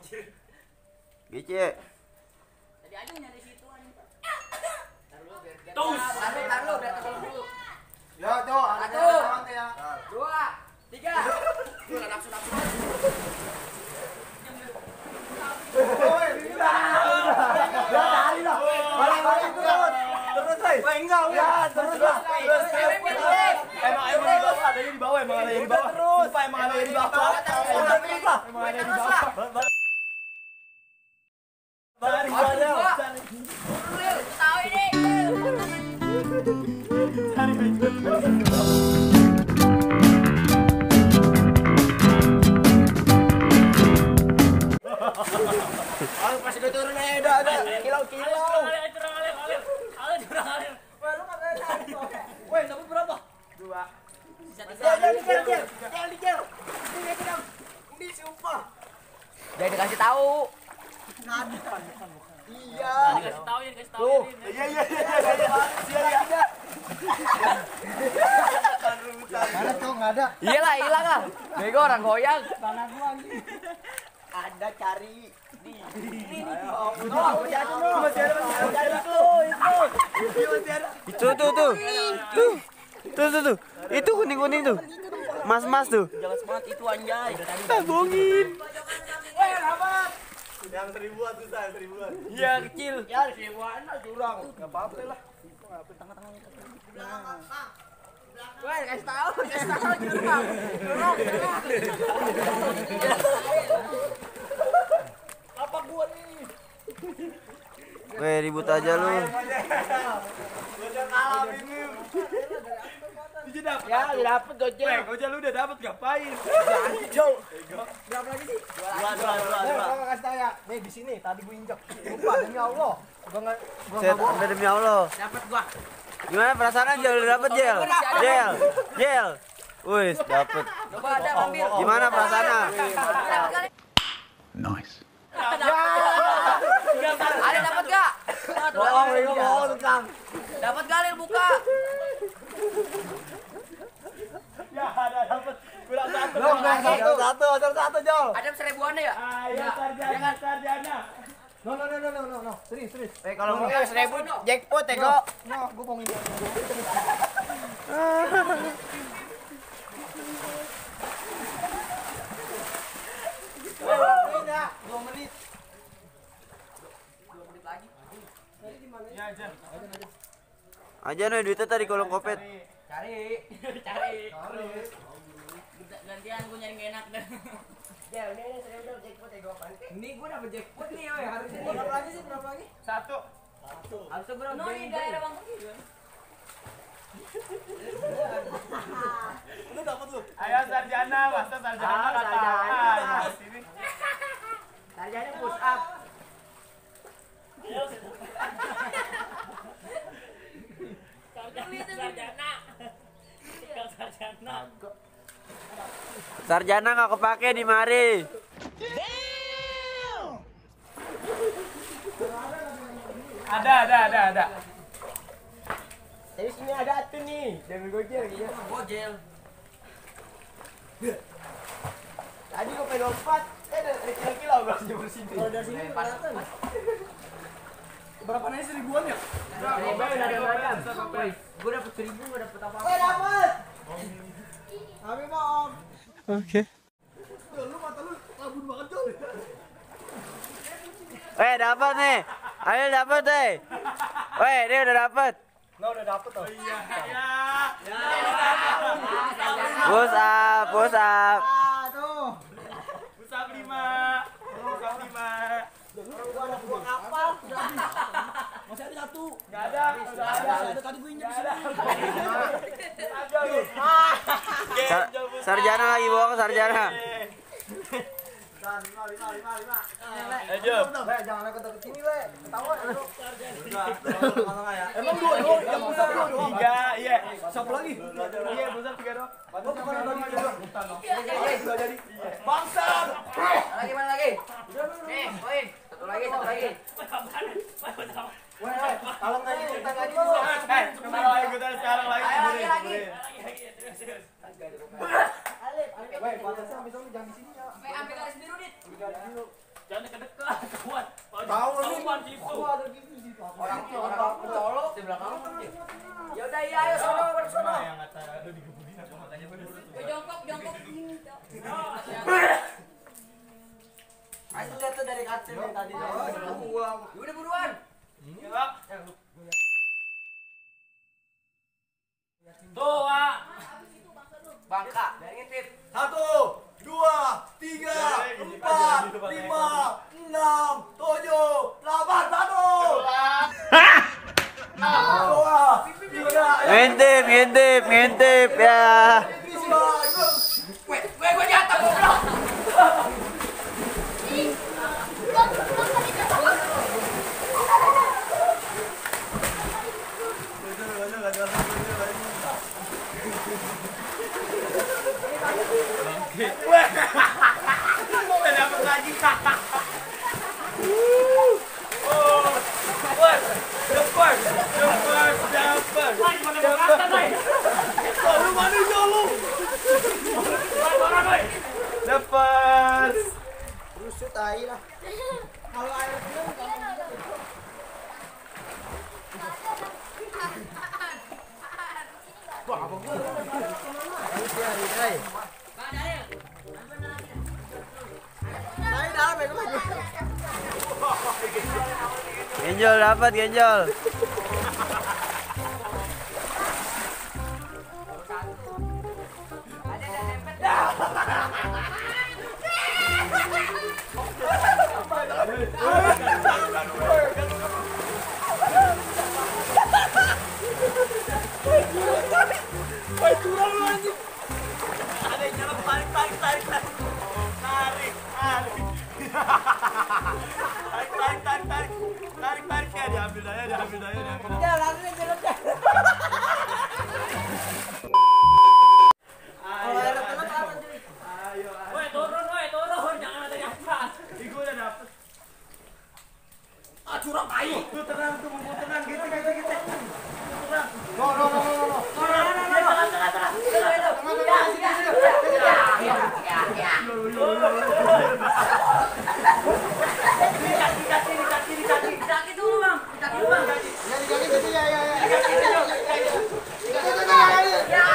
Gece. Tadi aja nyari situ anjing. Tuh. Taruh biar ketemu dulu. Ya, tuh, ada Satu. ya. 2, 3. Gua enggak nafsu. Woi, ya tali lah. Balik terus. Terus, woi. Woi, enggak, ya, terus lah. Emang di bawah, ada di bawah, emang ada di bawah. Terus, emang ada di bawah. Terus lah. Emang ada di bawah. Balik bawah. Tahu ini. Ayo pas gue turun aja ada kilau-kilau. Woi, dapat berapa? 2. Ini sumpah. Jangan dikasih tahu. Iya. Dikasih tahu ya, dikasih tahu. Tuh. Iya. Mana tuh enggak ada? Iyalah, hilang lah. Bego orang goyang. Tanah gua anjing. Ada cari. Tuh. Itu kuning-kuning tuh. Mas-mas tuh. Jangan semangat itu anjay. Tabungin. Yang 1000-an susah, 1000-an. Iya, kecil. Ya 1000-an lah curang. Enggak apa-apa lah. Woi, kasih tahu curang. Apa gua nih? Weh, ribut aja lu. Gua kalah ini. Dia dapat. Ya, dapet gojek. Gojek lu udah dapat ngapain? Jauh. Berapa lagi sih? 2. Gua kasih tahu ya. Nih di sini tadi gua injek. Lupa demi Allah. Gua enggak Set, udah demi Allah. Dapat gua. Gimana perasaan Jel? Udah dapet Jel? Wih, dapet. Coba ada ambil. Gimana perasaannya? Nice. Ada dapat gak? bohong tukang. Dapat galil buka. Ya, ada dapat. Kurang satu. Satu, Jol. Ada 1000-an ya? Ayo sarjana. No. Serius. Kalau mau 1000 jackpot ya kok. No, gua mau ini. Ini 2 menit. 2 menit lagi. Ya aja. Aja nih duitnya tadi kolong kopet. Cari. Gantian gua nyari gak enak dah. Ya, ini saya udah jackpot ya gua. Ini gua dapet jackpot nih, oi, hari ini. Berapa lagi sih? 1. Habis itu gua dapet ini daerah Bang. Lu dapat lu. Ayo sarjana, masa sarjana kata. Sini. Sarjana push up. Sarjana nggak kepake di mari. Ada. Jadi sini ada tuh nih. Demi gojek gitu. Gojel. Tadi gua pengen lompat, ada kilau gua jebol sini. Kalau dari sini berapa nih 1000-an ya? Gua dapet 1000, gua dapet apa-apa. Dapat. Kami mau Om. Oke. Lu mata lu kabur banget, Jol. Dapat nih. Ayo dapat deh. Dia udah dapat. Nah, udah dapet tuh. Iya. Push up. Tuh. Pusat 5. Gua ada buang kapal. Masih ada 1. Enggak ada. Udah ada. Ada tadi gua injek sini. Sarjana lagi bohong sarjana. 5. Ayo. Jangan deket-deket sini, Le. Ketahuan lu. Emang dua doang, yang pusat dua doang. 3, iya. Siapa lagi? Iya, pusat 3 doang. Oh, bukan ada lagi dua. Sudah jadi. Bangsat. Mana lagi? Nih, poin. Satu lagi. Weh, kalau nggak ikutan lagi lu. Kalau ikutan sekarang lagi. Lagi. Weh, batasnya habis itu jangan di sini ya. Ambil garis biru, Dit. Ambil garis dulu. Jangan dekat-dekat, kuat. Tahu nih. Orang colok di belakang lu. Ya udah iya ayo sono. Yang kata lu digebukin aku makanya gue Jongkok gini. Ayo lihat tuh dari katil yang tadi. Udah buruan. Tuh, Wak. Bangka, ngintip. 1, 2, 3, 4, 5, 6, 7, 8, 1. Ngintip ya. Gue jatuh goblok. Dapat lagi. Dapat. Rusut aja lah. Kalau air minum Genjol dapat genjol. Tarik ya, diambil daya. Woi, turun, jangan ada yang atas. Gue udah dapet. Curang ayo. Tuh tenang, gitu. Tenang. Kaki dulu, Bang. Tinggalin dia.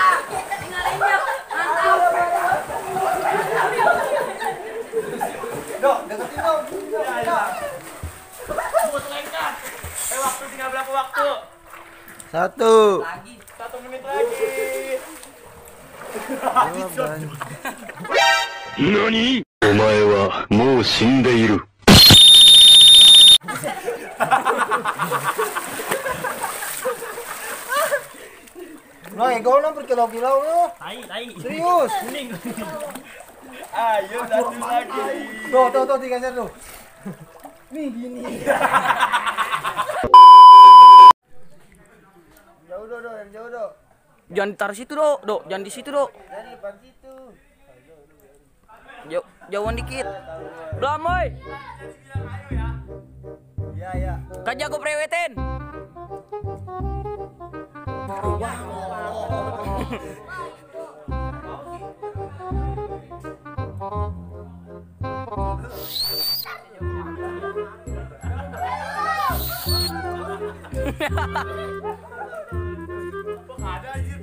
Buat lengkap. Waktu tinggal berapa waktu? 1. Lagi. 1 menit lagi. 何？お前はもう死んでいる。Nah, ikaw lang berkilau-kilau lo. Tai. Serius. Kuning. Ayo, satu lagi. Tuh, digeser tuh. Nih gini. Jauh do. Jangan ditaruh situ, Dok. Jangan di situ, Dok. Dari depan situ. Jauhan dikit. Belum, boy. Iya. Kan jago prewetin. Ada anjir.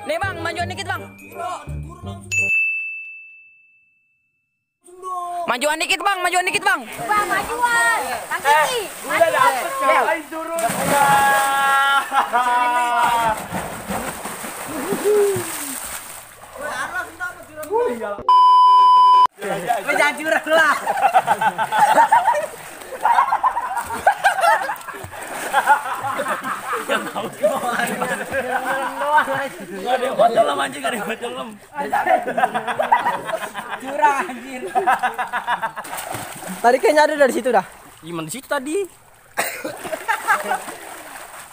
Nih, Bang, majuan dikit, Bang. Majuan dikit, Bang. Bang, majuan. Kaki. Udah dapet, ngapain turun? Jangan curang lah. Gak ada yang botol anjing, gak ada yang botol. Curang anjir. Tadi kayaknya ada dari situ dah. Gimana di situ tadi?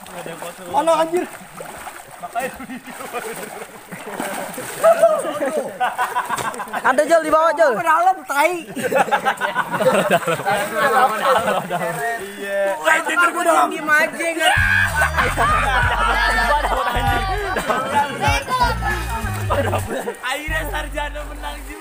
Gak ada yang botol. Oh no, anjir. Ada Jel di bawah Jel. Dalam tai. Iya. Wah, Twitter gua dalam diem aja enggak. Akhirnya Sarjana menang juga.